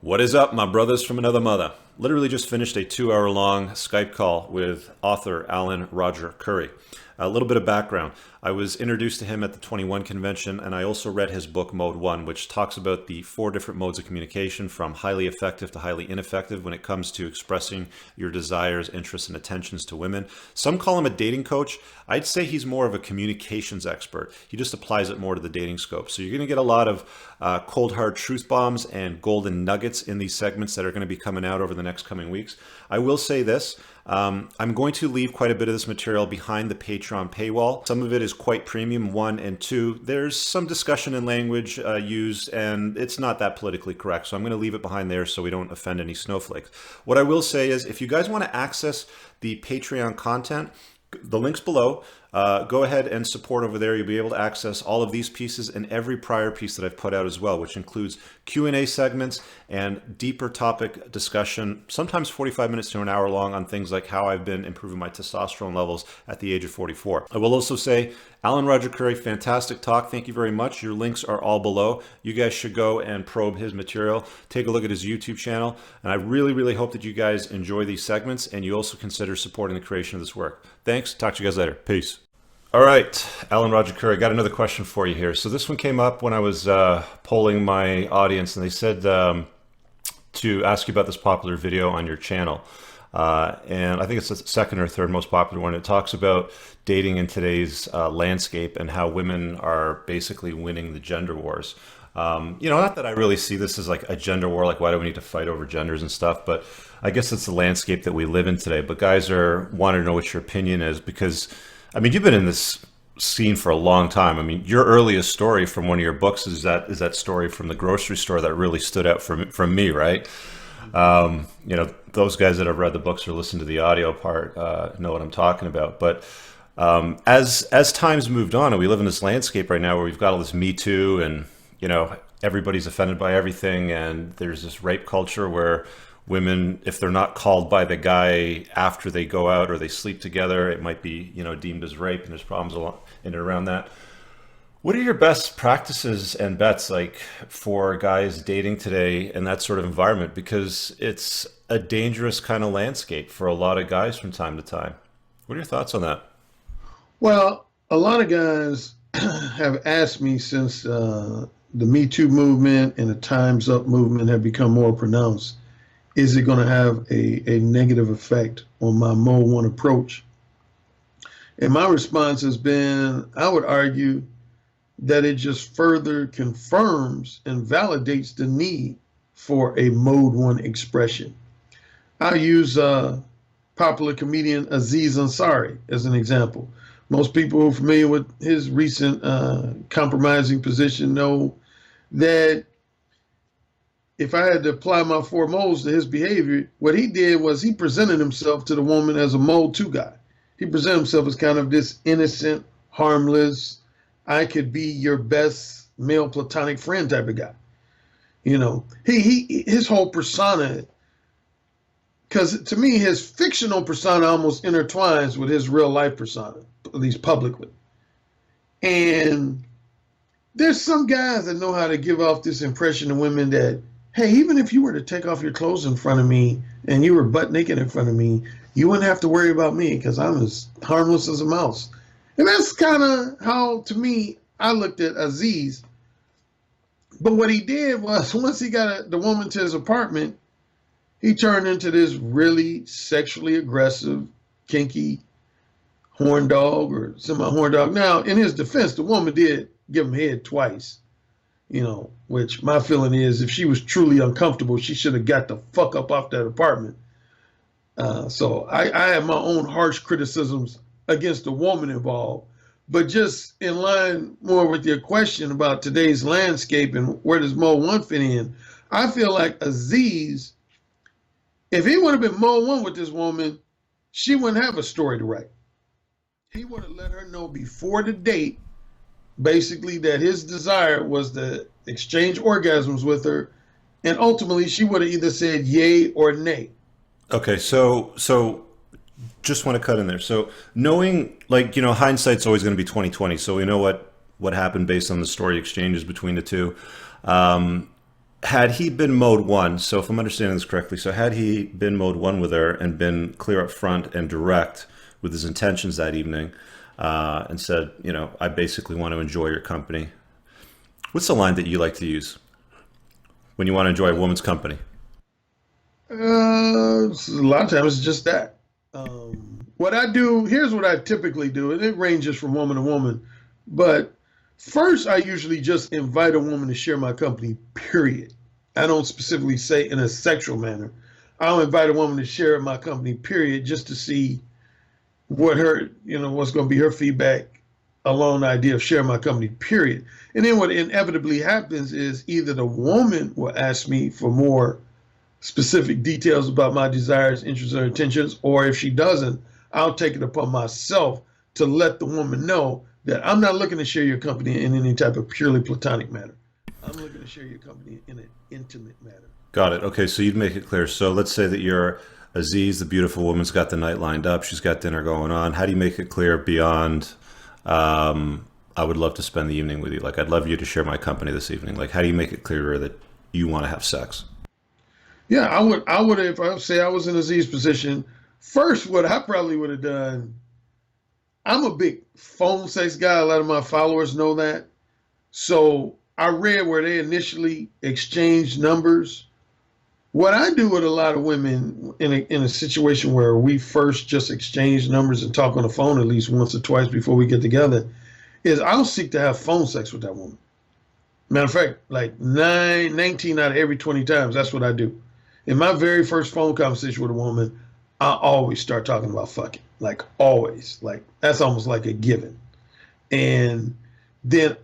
What is up, my brothers from another mother? Literally just finished a 2-hour-long Skype call with author Alan Roger Currie. A little bit of background. I was introduced to him at the 21 convention, and I also read his book, Mode 1, which talks about the 4 different modes of communication, from highly effective to highly ineffective when it comes to expressing your desires, interests, and attentions to women. Some call him a dating coach. I'd say he's more of a communications expert. He just applies it more to the dating scope. So you're going to get a lot of cold, hard truth bombs and golden nuggets in these segments that are going to be coming out over the next coming weeks. I will say this. I'm going to leave quite a bit of this material behind the Patreon paywall. Some of it is quite premium, 1 and 2. There's some discussion and language used, and it's not that politically correct. So I'm going to leave it behind there so we don't offend any snowflakes. What I will say is, if you guys want to access the Patreon content, the link's below. Go ahead and support over there. You'll be able to access all of these pieces and every prior piece that I've put out as well, which includes Q&A segments and deeper topic discussion, sometimes 45 minutes to an hour long, on things like how I've been improving my testosterone levels at the age of 44. I will also say, Alan Roger Currie, fantastic talk. Thank you very much. Your links are all below. You guys should go and probe his material. Take a look at his YouTube channel. And I really, really hope that you guys enjoy these segments and you also consider supporting the creation of this work. Thanks. Talk to you guys later. Peace. All right, Alan Roger Currie, I got another question for you here. So this one came up when I was polling my audience, and they said to ask you about this popular video on your channel. And I think it's the second or third most popular one. It talks about dating in today's landscape and how women are basically winning the gender wars. Not that I really see this as like a gender war, like why do we need to fight over genders and stuff, but I guess it's the landscape that we live in today. But guys are wanting to know what your opinion is, because I mean, you've been in this scene for a long time. I mean, your earliest story from one of your books is that story from the grocery store that really stood out from me, right? Those guys that have read the books or listened to the audio part know what I'm talking about. But as time's moved on, and we live in this landscape right now where we've got all this metoo, and everybody's offended by everything, and there's this rape culture where women, if they're not called by the guy after they go out or they sleep together, it might be, deemed as rape, and there's problems in and around that. What are your best practices and bets like for guys dating today in that sort of environment? Because it's a dangerous kind of landscape for a lot of guys from time to time. What are your thoughts on that? Well, a lot of guys have asked me since the Me Too movement and the Time's Up movement have become more pronounced, is it going to have a negative effect on my Mode 1 approach? And my response has been, I would argue that it just further confirms and validates the need for a Mode 1 expression. I'll use popular comedian Aziz Ansari as an example. Most people who are familiar with his recent compromising position know that if I had to apply my 4 modes to his behavior, what he did was he presented himself to the woman as a Mode 2 guy. He presented himself as kind of this innocent, harmless, I could be your best male platonic friend type of guy. His whole persona, because to me, his fictional persona almost intertwines with his real life persona, at least publicly. And there's some guys that know how to give off this impression to women that, hey, even if you were to take off your clothes in front of me and you were butt naked in front of me, you wouldn't have to worry about me because I'm as harmless as a mouse. And that's kind of how, to me, I looked at Aziz. But what he did was, once he got the woman to his apartment, he turned into this really sexually aggressive, kinky horn dog or semi-horn dog. Now, in his defense, the woman did give him head twice. Which my feeling is, if she was truly uncomfortable, she should have got the fuck up off that apartment. So I have my own harsh criticisms against the woman involved, but just in line more with your question about today's landscape and where does Mode 1 fit in, I feel like Aziz, if he would have been Mode 1 with this woman, she wouldn't have a story to write. He would have let her know before the date, basically, that his desire was to exchange orgasms with her, and ultimately she would have either said yay or nay. Okay, so just want to cut in there. So knowing, hindsight's always going to be 2020. So we know what happened based on the story exchanges between the two. had he been mode one, so if I'm understanding this correctly, so had he been mode one with her and been clear up front and direct with his intentions that evening, and said, I basically want to enjoy your company. What's the line that you like to use when you want to enjoy a woman's company? A lot of times it's just that. What I do, here's what I typically do, and it ranges from woman to woman. But first, I usually just invite a woman to share my company, period. I don't specifically say in a sexual manner. I'll invite a woman to share my company, period, just to see what her, what's going to be her feedback along the idea of sharing my company, period. And then what inevitably happens is either the woman will ask me for more specific details about my desires, interests, or intentions, or if she doesn't, I'll take it upon myself to let the woman know that I'm not looking to share your company in any type of purely platonic manner. I'm looking to share your company in an intimate manner. Got it. Okay, so you'd make it clear. So let's say that you're Aziz, the beautiful woman's got the night lined up. She's got dinner going on. How do you make it clear beyond, I would love to spend the evening with you? Like, I'd love you to share my company this evening. Like, how do you make it clear to her that you want to have sex? Yeah, I would, if I say I was in Aziz's position, first, what I probably would have done, I'm a big phone sex guy. A lot of my followers know that. So I read where they initially exchanged numbers. What I do with a lot of women in a situation where we first just exchange numbers and talk on the phone at least once or twice before we get together is I'll seek to have phone sex with that woman. Matter of fact, like 19 out of every 20 times, that's what I do. In my very first phone conversation with a woman, I always start talking about fucking, like always. Like that's almost like a given. And then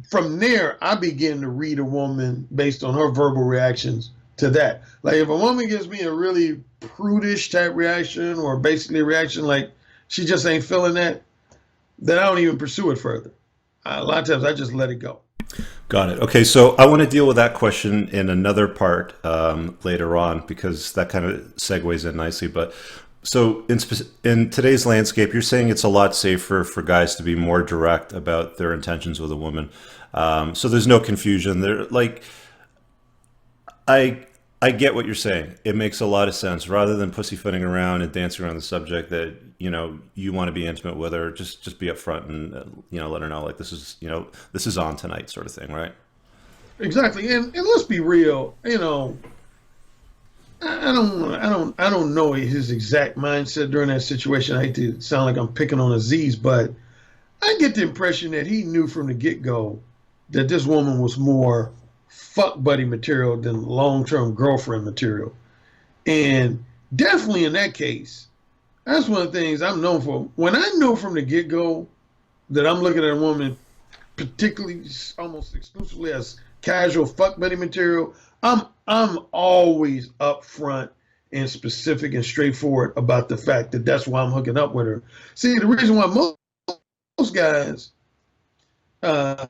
from there, I begin to read a woman based on her verbal reactions to that. Like if a woman gives me a really prudish type reaction or basically a reaction like she just ain't feeling that, then I don't even pursue it further. A lot of times I just let it go. Got it. Okay, so I want to deal with that question in another part later on because that kind of segues in nicely. But so in today's landscape, you're saying it's a lot safer for guys to be more direct about their intentions with a woman. So there's no confusion. There, like, I get what you're saying. It makes a lot of sense. Rather than pussyfooting around and dancing around the subject that you want to be intimate with her, just be upfront and let her know like this is on tonight, sort of thing, right? Exactly. And let's be real. I don't know his exact mindset during that situation. I hate to sound like I'm picking on Aziz, but I get the impression that he knew from the get-go that this woman was more fuck buddy material than long-term girlfriend material. And definitely in that case, that's one of the things I'm known for. When I know from the get-go that I'm looking at a woman particularly almost exclusively as casual fuck buddy material, I'm always upfront and specific and straightforward about the fact that that's why I'm hooking up with her. See, the reason why most guys are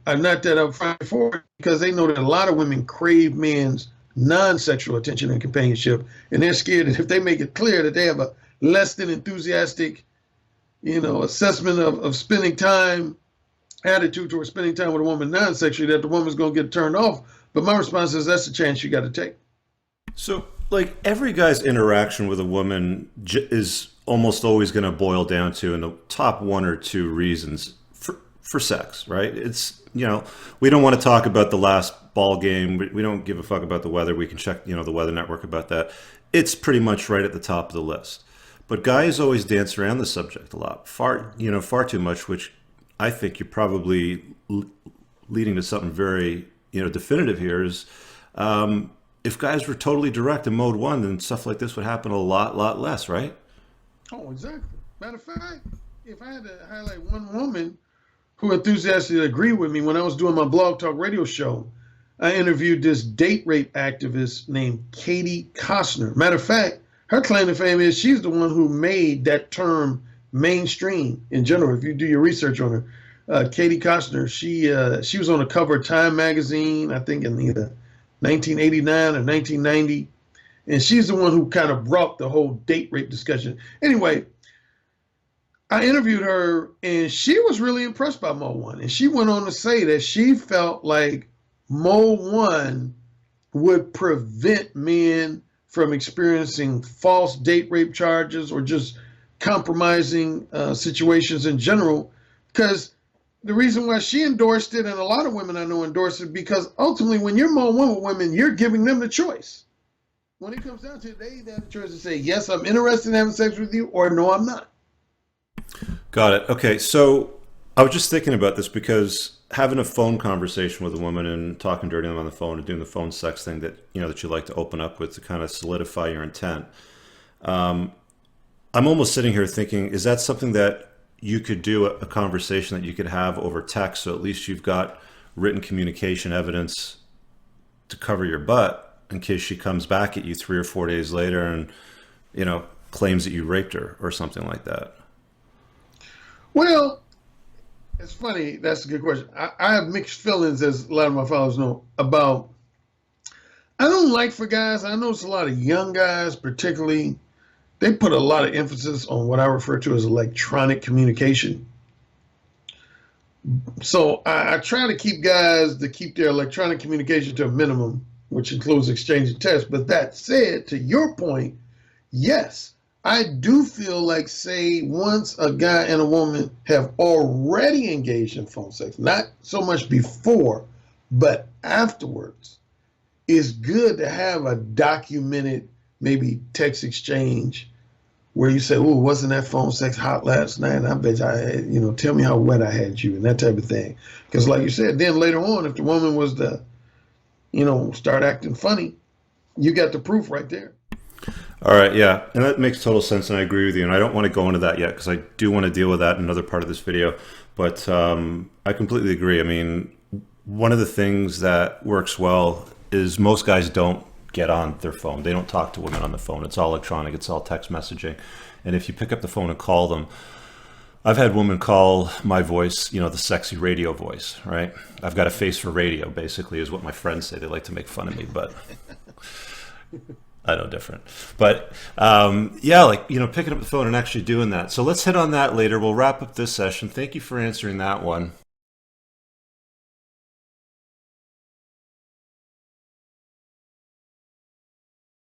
not that upfront for it because they know that a lot of women crave men's non-sexual attention and companionship, and they're scared that if they make it clear that they have a less than enthusiastic, assessment of spending time, attitude towards spending time with a woman non-sexually, that the woman's going to get turned off. But my response is that's a chance you got to take. So, like every guy's interaction with a woman is almost always going to boil down to in the top one or two reasons for sex, right? It's we don't want to talk about the last ball game. We don't give a fuck about the weather. We can check the Weather Network about that. It's pretty much right at the top of the list. But guys always dance around the subject a lot, far too much, which I think you're probably leading to something very definitive here is if guys were totally direct in mode one, then stuff like this would happen a lot less, right? Oh, exactly. Matter of fact, if I had to highlight one woman who enthusiastically agreed with me when I was doing my blog talk radio show, I interviewed this date rape activist named Katie Costner. Matter of fact, her claim to fame is she's the one who made that term mainstream in general. If you do your research on her, Katie Costner, she was on the cover of Time magazine, I think in either 1989 or 1990, and she's the one who kind of brought the whole date rape discussion. Anyway, I interviewed her, and she was really impressed by Mo One, and she went on to say that she felt like Mode 1 would prevent men from experiencing false date rape charges or just compromising situations in general. Because the reason why she endorsed it, and a lot of women I know endorse it, because ultimately when you're mode 1 with women, you're giving them the choice. When it comes down to it, they have the choice to say, yes, I'm interested in having sex with you, or no, I'm not. Got it. Okay, so I was just thinking about this because having a phone conversation with a woman and talking dirty to them on the phone and doing the phone sex thing that that you like to open up with to kind of solidify your intent. I'm almost sitting here thinking, is that something that you could do a conversation that you could have over text, so at least you've got written communication evidence to cover your butt in case she comes back at you 3 or 4 days later and claims that you raped her or something like that? Well, it's funny. That's a good question. I have mixed feelings, as a lot of my followers know, about. I don't like for guys. I notice a lot of young guys, particularly, they put a lot of emphasis on what I refer to as electronic communication. So I try to keep guys to keep their electronic communication to a minimum, which includes exchanging texts. But that said, to your point, yes, I do feel like, say, once a guy and a woman have already engaged in phone sex, not so much before, but afterwards, it's good to have a documented, maybe text exchange where you say, "Oh, wasn't that phone sex hot last night? And I bet I had, tell me how wet I had you," and that type of thing. Because like you said, then later on, if the woman was to, start acting funny, you got the proof right there. All right, yeah, and that makes total sense, and I agree with you. And I don't want to go into that yet because I do want to deal with that in another part of this video. But I completely agree. I mean, one of the things that works well is most guys don't get on their phone. They don't talk to women on the phone. It's all electronic. It's all text messaging. And if you pick up the phone and call them, I've had women call my voice, the sexy radio voice, right? I've got a face for radio, basically, is what my friends say. They like to make fun of me, but I know different. But picking up the phone and actually doing that. So let's hit on that later. We'll wrap up this session. Thank you for answering that one.